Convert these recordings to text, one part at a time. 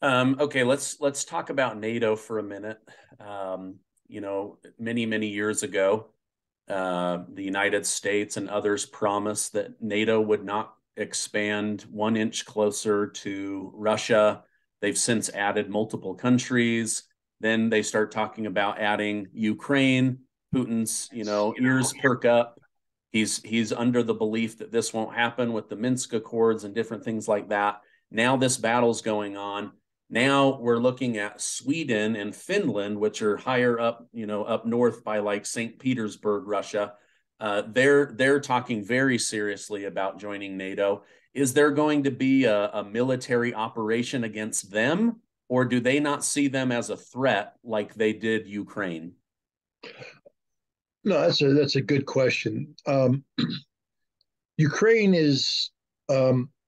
Okay, let's talk about NATO for a minute. Many years ago, the United States and others promised that NATO would not expand 1 inch closer to Russia. They've since added multiple countries. Then they start talking about adding Ukraine. Putin's, ears perk up. He's under the belief that this won't happen with the Minsk Accords and different things like that. Now this battle's going on. Now we're looking at Sweden and Finland, which are higher up, up north by like St. Petersburg, Russia. They're talking very seriously about joining NATO. Is there going to be a military operation against them, or do they not see them as a threat like they did Ukraine? No, that's a good question. Ukraine is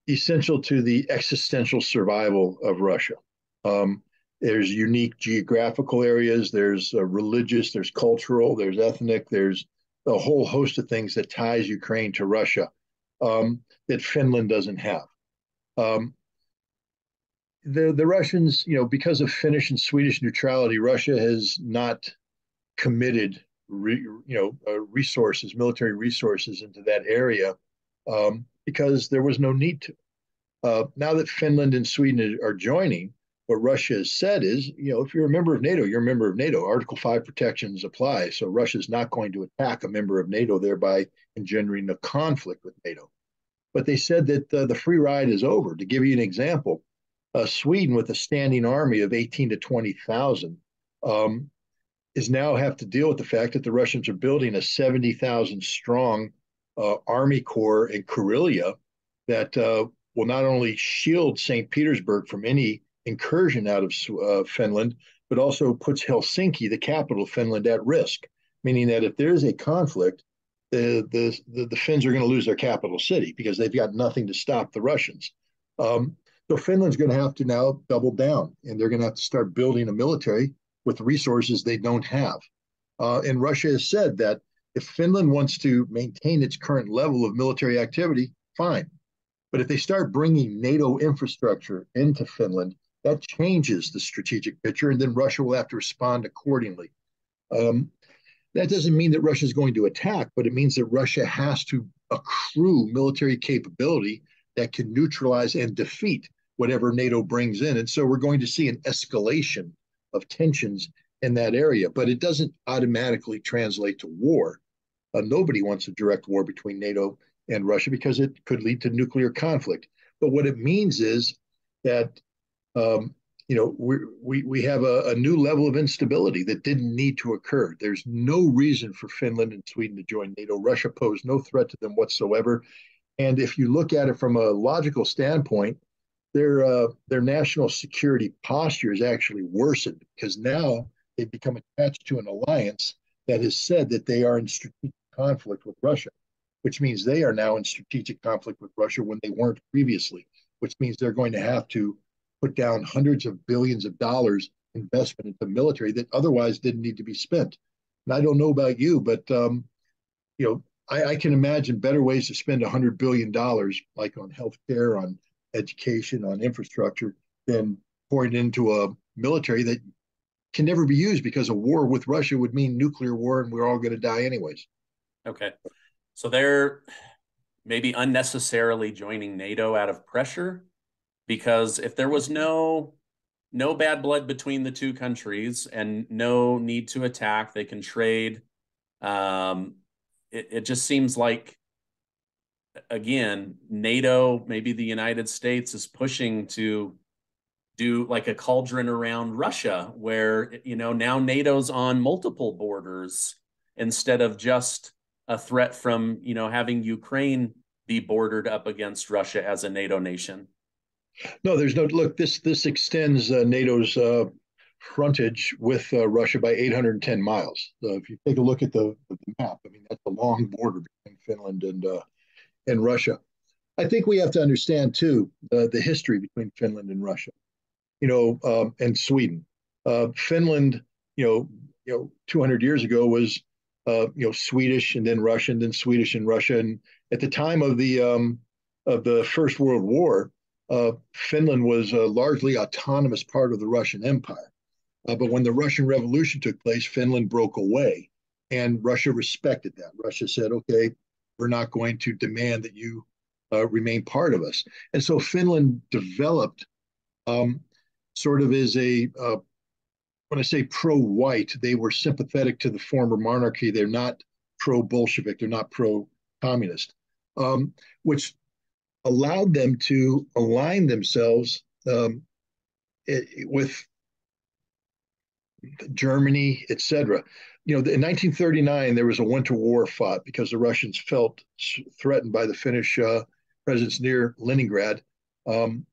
essential to the existential survival of Russia. Um, there's unique geographical areas, there's religious, there's cultural, there's ethnic, there's a whole host of things that ties Ukraine to Russia that Finland doesn't have. Um, the Russians, because of Finnish and Swedish neutrality, Russia has not committed, resources, military resources into that area because there was no need to. Now that Finland and Sweden are joining, what Russia has said is, if you're a member of NATO, you're a member of NATO. Article 5 protections apply. So Russia's not going to attack a member of NATO, thereby engendering a conflict with NATO. But they said that the free ride is over. To give you an example, Sweden, with a standing army of 18 to 20,000, is now have to deal with the fact that the Russians are building a 70,000 strong army corps in Karelia that will not only shield St. Petersburg from any incursion out of Finland, but also puts Helsinki, the capital of Finland, at risk, meaning that if there's a conflict, the Finns are going to lose their capital city because they've got nothing to stop the Russians. So Finland's going to have to now double down, and they're going to have to start building a military with resources they don't have. And Russia has said that if Finland wants to maintain its current level of military activity, fine. But if they start bringing NATO infrastructure into Finland, that changes the strategic picture, and then Russia will have to respond accordingly. Um, that doesn't mean that Russia is going to attack, but it means that Russia has to accrue military capability that can neutralize and defeat whatever NATO brings in. And so we're going to see an escalation of tensions in that area, but it doesn't automatically translate to war. Nobody wants a direct war between NATO and Russia because it could lead to nuclear conflict. But what it means is that we have a new level of instability that didn't need to occur. There's no reason for Finland and Sweden to join NATO. Russia posed no threat to them whatsoever. And if you look at it from a logical standpoint, their national security posture is actually worsened because now they've become attached to an alliance that has said that they are in strategic conflict with Russia, which means they are now in strategic conflict with Russia when they weren't previously, which means they're going to have to put down hundreds of billions of dollars investment into the military that otherwise didn't need to be spent. And I don't know about you, but I can imagine better ways to spend $100 billion, like on healthcare, on education, on infrastructure, than pouring into a military that can never be used because a war with Russia would mean nuclear war and we're all going to die anyways. Okay. So they're maybe unnecessarily joining NATO out of pressure because if there was no bad blood between the two countries and no need to attack, they can trade. It just seems like, again, NATO, maybe the United States is pushing to do like a cauldron around Russia, where, now NATO's on multiple borders instead of just a threat from, having Ukraine be bordered up against Russia as a NATO nation. No, there's no look. This extends NATO's frontage with Russia by 810 miles. So if you take a look at the map, I mean that's a long border between Finland and Russia. I think we have to understand too the history between Finland and Russia, and Sweden. Finland, 200 years ago was Swedish and then Russian, then Swedish and Russia. And at the time of the First World War, Finland was a largely autonomous part of the Russian Empire. But when the Russian Revolution took place, Finland broke away, and Russia respected that. Russia said, okay, we're not going to demand that you remain part of us. And so Finland developed um, sort of as when I say pro-white, they were sympathetic to the former monarchy. They're not pro-Bolshevik. They're not pro-communist, which allowed them to align themselves with Germany, etc. In 1939, there was a winter war fought because the Russians felt threatened by the Finnish presence near Leningrad. In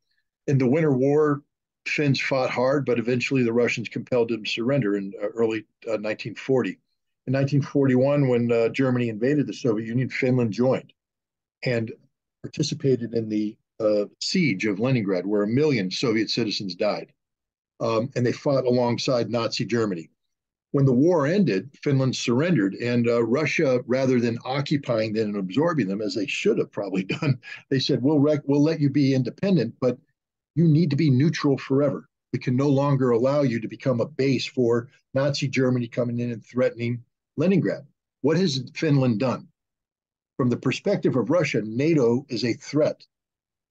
the Winter War, Finns fought hard, but eventually the Russians compelled them to surrender in early 1940. In 1941, when Germany invaded the Soviet Union, Finland joined and participated in the siege of Leningrad, where 1 million Soviet citizens died. And they fought alongside Nazi Germany. When the war ended, Finland surrendered, and Russia, rather than occupying them and absorbing them, as they should have probably done, they said, we'll let you be independent, but you need to be neutral forever. We can no longer allow you to become a base for Nazi Germany coming in and threatening Leningrad. What has Finland done? From the perspective of Russia, NATO is a threat.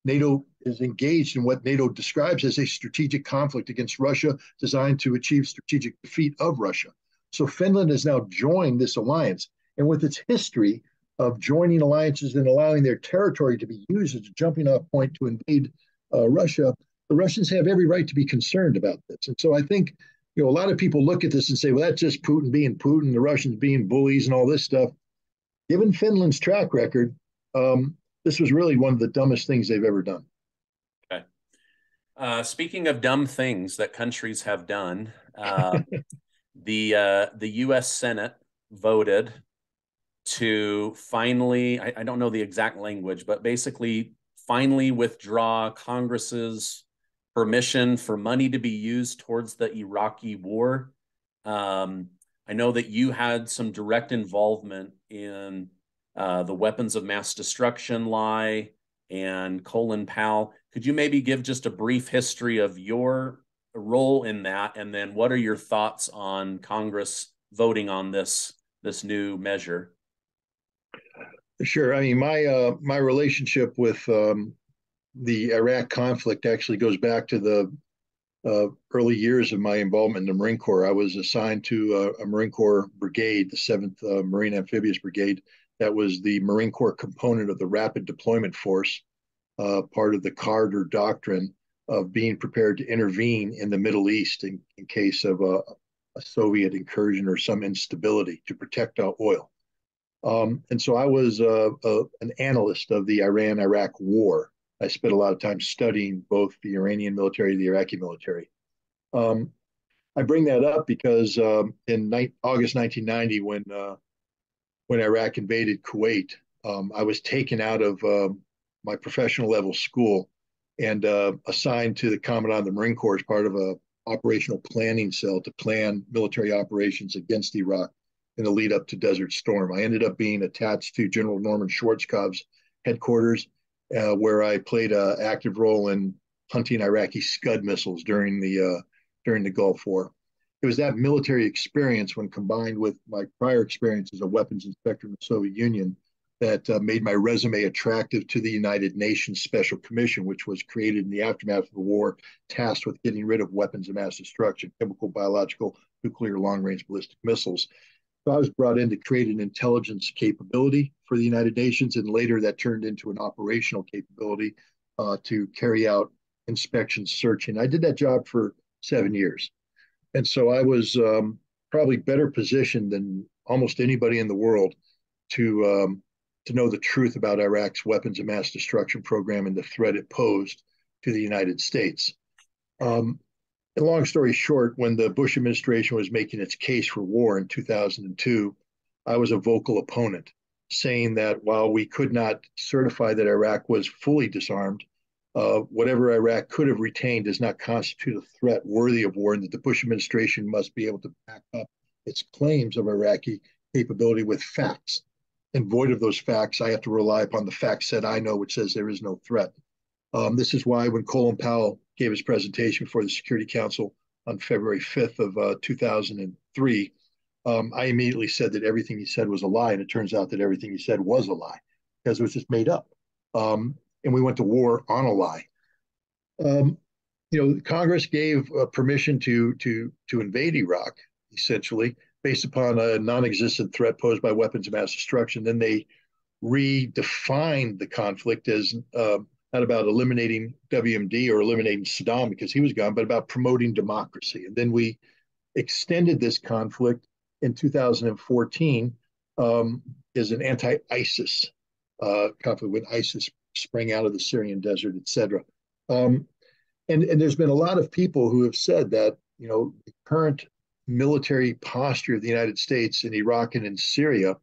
NATO is engaged in what NATO describes as a strategic conflict against Russia designed to achieve strategic defeat of Russia. So Finland has now joined this alliance. And with its history of joining alliances and allowing their territory to be used as a jumping off point to invade Russia, the Russians have every right to be concerned about this. And so I think, a lot of people look at this and say, well, that's just Putin being Putin, the Russians being bullies and all this stuff. Given Finland's track record, this was really one of the dumbest things they've ever done. Okay. Speaking of dumb things that countries have done, the U.S. Senate voted to finally, I don't know the exact language, but basically finally withdraw Congress's permission for money to be used towards the Iraqi war. I know that you had some direct involvement in the weapons of mass destruction lie and Colin Powell. Could you maybe give just a brief history of your role in that, and then what are your thoughts on Congress voting on this new measure? Sure. I mean, my relationship with the Iraq conflict actually goes back to the early years of my involvement in the Marine Corps. I was assigned to a Marine Corps brigade, the 7th Marine Amphibious Brigade. That was the Marine Corps component of the Rapid Deployment Force, part of the Carter Doctrine of being prepared to intervene in the Middle East in case of a Soviet incursion or some instability to protect oil. And so I was an analyst of the Iran-Iraq war. I spent a lot of time studying both the Iranian military and the Iraqi military. I bring that up because in August 1990, when Iraq invaded Kuwait, I was taken out of my professional level school and assigned to the Commandant of the Marine Corps as part of a operational planning cell to plan military operations against Iraq in the lead up to Desert Storm. I ended up being attached to General Norman Schwarzkopf's headquarters, where I played an active role in hunting Iraqi Scud missiles during the Gulf War. It was that military experience, when combined with my prior experience as a weapons inspector in the Soviet Union, that made my resume attractive to the United Nations Special Commission, which was created in the aftermath of the war, tasked with getting rid of weapons of mass destruction, chemical, biological, nuclear, long-range ballistic missiles. So I was brought in to create an intelligence capability for the United Nations, and later that turned into an operational capability to carry out inspection, searching. I did that job for 7 years. And so I was probably better positioned than almost anybody in the world to know the truth about Iraq's weapons of mass destruction program and the threat it posed to the United States. And long story short, when the Bush administration was making its case for war in 2002, I was a vocal opponent, saying that while we could not certify that Iraq was fully disarmed, whatever Iraq could have retained does not constitute a threat worthy of war, and that the Bush administration must be able to back up its claims of Iraqi capability with facts. And void of those facts, I have to rely upon the fact set I know, which says there is no threat. This is why when Colin Powell gave his presentation before the Security Council on February 5th of 2003, I immediately said that everything he said was a lie, and it turns out that everything he said was a lie because it was just made up. And we went to war on a lie. Um, Congress gave permission to invade Iraq, essentially based upon a non-existent threat posed by weapons of mass destruction. Then they redefined the conflict as not about eliminating WMD or eliminating Saddam because he was gone, but about promoting democracy. And then we extended this conflict in 2014 as an anti-ISIS conflict when ISIS sprang out of the Syrian desert, et cetera. And there's been a lot of people who have said that, the current military posture of the United States in Iraq and in Syria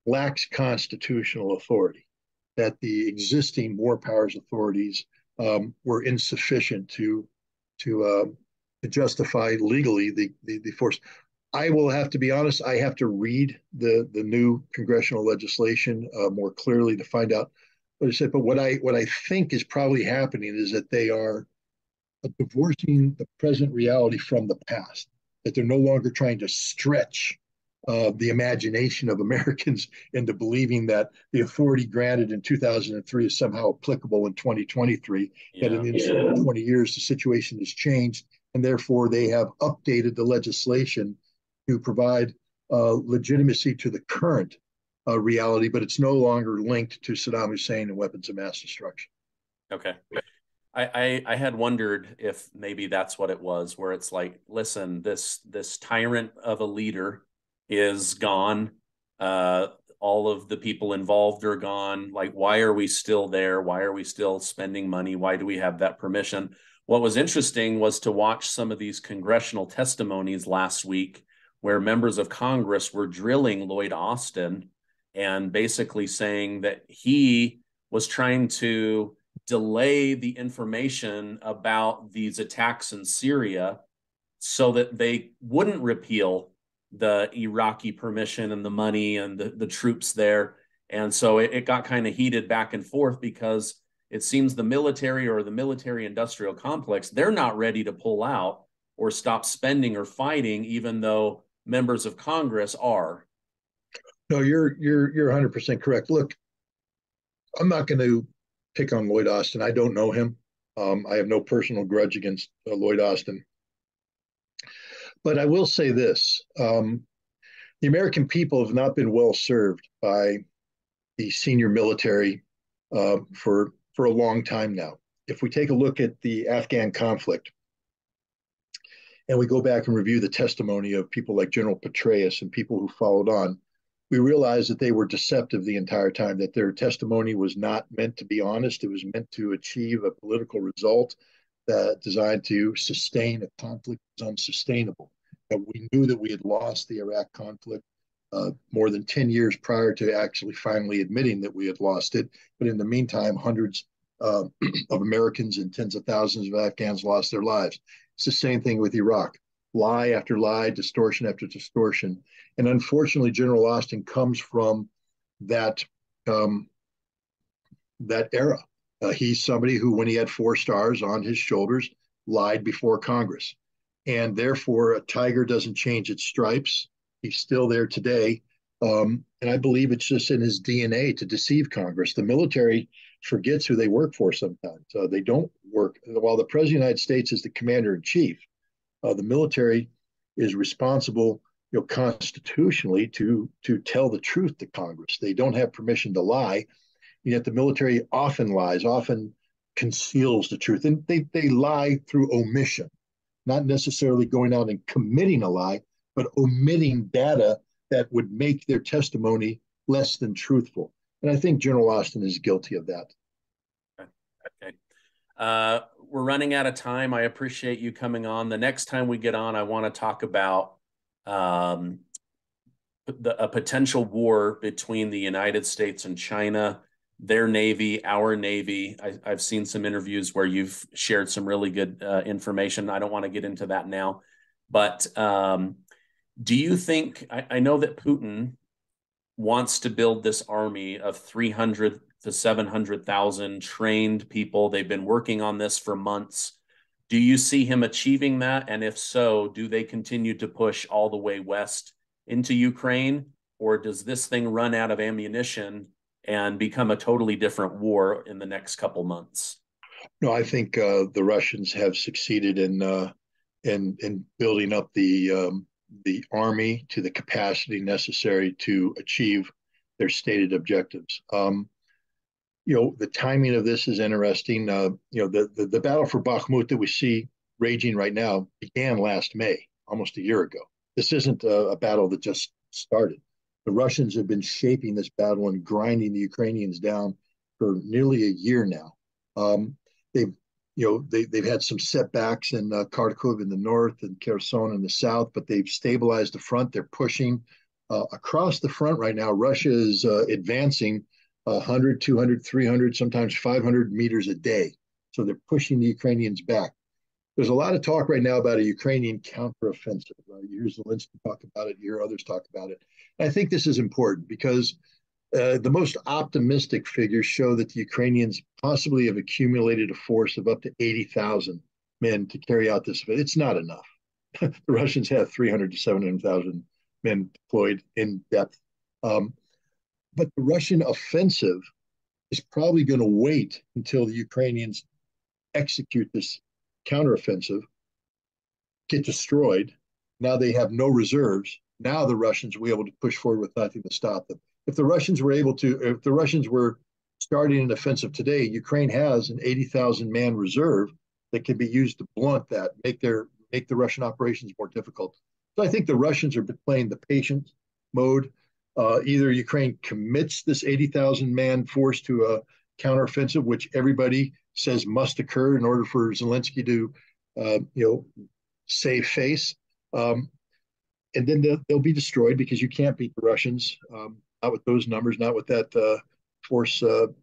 lacks constitutional authority, that the existing war powers authorities were insufficient to justify legally the force. I will have to be honest. I have to read the new congressional legislation more clearly to find out what it said. But what I think is probably happening is that they are divorcing the present reality from the past. That they're no longer trying to stretch the imagination of Americans into believing that the authority granted in 2003 is somehow applicable in 2023. Yeah. That in the 20 years, the situation has changed, and therefore they have updated the legislation to provide legitimacy to the current reality, but it's no longer linked to Saddam Hussein and weapons of mass destruction. Okay. I had wondered if maybe that's what it was, where it's like, listen, this tyrant of a leader is gone. All of the people involved are gone. Like, why are we still there? Why are we still spending money? Why do we have that permission? What was interesting was to watch some of these congressional testimonies last week where members of Congress were drilling Lloyd Austin and basically saying that he was trying to delay the information about these attacks in Syria so that they wouldn't repeal the Iraqi permission and the money and the troops there. And so it got kind of heated back and forth because it seems the military or the military industrial complex, they're not ready to pull out or stop spending or fighting, even though members of Congress are. No, you're 100% correct. Look, I'm not going to pick on Lloyd Austin. I don't know him. I have no personal grudge against Lloyd Austin. But I will say this. The American people have not been well served by the senior military for a long time now. If we take a look at the Afghan conflict and we go back and review the testimony of people like General Petraeus and people who followed on, we realize that they were deceptive the entire time, that their testimony was not meant to be honest. It was meant to achieve a political result that designed to sustain a conflict that was unsustainable. That we knew that we had lost the Iraq conflict more than 10 years prior to actually finally admitting that we had lost it. But in the meantime, hundreds of Americans and tens of thousands of Afghans lost their lives. It's the same thing with Iraq. Lie after lie, distortion after distortion. And unfortunately, General Austin comes from that era. He's somebody who, when he had 4 stars on his shoulders, lied before Congress. And therefore, a tiger doesn't change its stripes. He's still there today. And I believe it's just in his DNA to deceive Congress. The military forgets who they work for sometimes. They don't work. While the President of the United States is the commander in chief, the military is responsible, constitutionally to tell the truth to Congress. They don't have permission to lie, yet the military often lies, often conceals the truth, and they lie through omission, not necessarily going out and committing a lie, but omitting data that would make their testimony less than truthful. And I think General Austin is guilty of that. Okay. We're running out of time. I appreciate you coming on. The next time we get on, I want to talk about a potential war between the United States and China, their Navy, our Navy. I've seen some interviews where you've shared some really good information. I don't want to get into that now. But do you think, I know that Putin wants to build this army of to 700,000 trained people. They've been working on this for months. Do you see him achieving that? And if so, do they continue to push all the way west into Ukraine? Or does this thing run out of ammunition and become a totally different war in the next couple months? No, I think the Russians have succeeded in building up the army to the capacity necessary to achieve their stated objectives. The timing of this is interesting. The battle for Bakhmut that we see raging right now began last May, almost a year ago. This isn't a battle that just started. The Russians have been shaping this battle and grinding the Ukrainians down for nearly a year now. They've they've had some setbacks in Kharkov in the north and Kherson in the south, but they've stabilized the front. They're pushing across the front right now. Russia is advancing 100, 200, 300, sometimes 500 meters a day. So they're pushing the Ukrainians back. There's a lot of talk right now about a Ukrainian counteroffensive. You hear Zelensky talk about it, you hear others talk about it. And I think this is important because the most optimistic figures show that the Ukrainians possibly have accumulated a force of up to 80,000 men to carry out this. It's not enough. The Russians have 300 to 700,000 men deployed in depth. But the Russian offensive is probably going to wait until the Ukrainians execute this counteroffensive, get destroyed. Now they have no reserves. Now the Russians will be able to push forward with nothing to stop them. If the Russians were starting an offensive today, Ukraine has an 80,000 man reserve that can be used to blunt that, make the Russian operations more difficult. So I think the Russians are playing the patient mode. Either Ukraine commits this 80,000 man force to a counteroffensive, which everybody says must occur in order for Zelensky to, save face, and then they'll be destroyed because you can't beat the Russians, not with those numbers, not with that force, the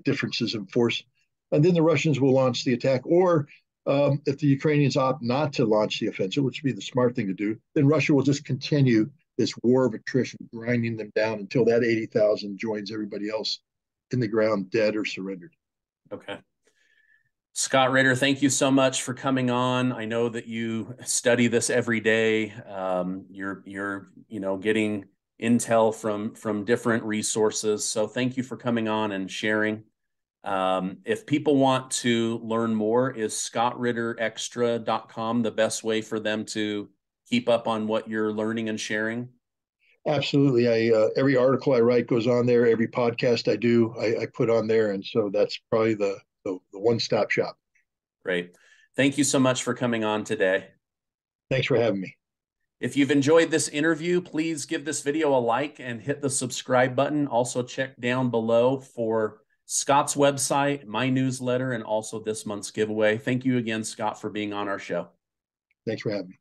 differences in force. And then the Russians will launch the attack. Or if the Ukrainians opt not to launch the offensive, which would be the smart thing to do, then Russia will just continue this war of attrition, grinding them down until that 80,000 joins everybody else in the ground, dead or surrendered. Okay. Scott Ritter, thank you so much for coming on. I know that you study this every day. You're getting intel from different resources. So thank you for coming on and sharing. If people want to learn more, is scottritterextra.com the best way for them to keep up on what you're learning and sharing? Absolutely. Every article I write goes on there. Every podcast I do, I put on there, and so that's probably the one-stop shop. Great. Thank you so much for coming on today. Thanks for having me. If you've enjoyed this interview, please give this video a like and hit the subscribe button. Also check down below for Scott's website, my newsletter, and also this month's giveaway. Thank you again, Scott, for being on our show. Thanks for having me.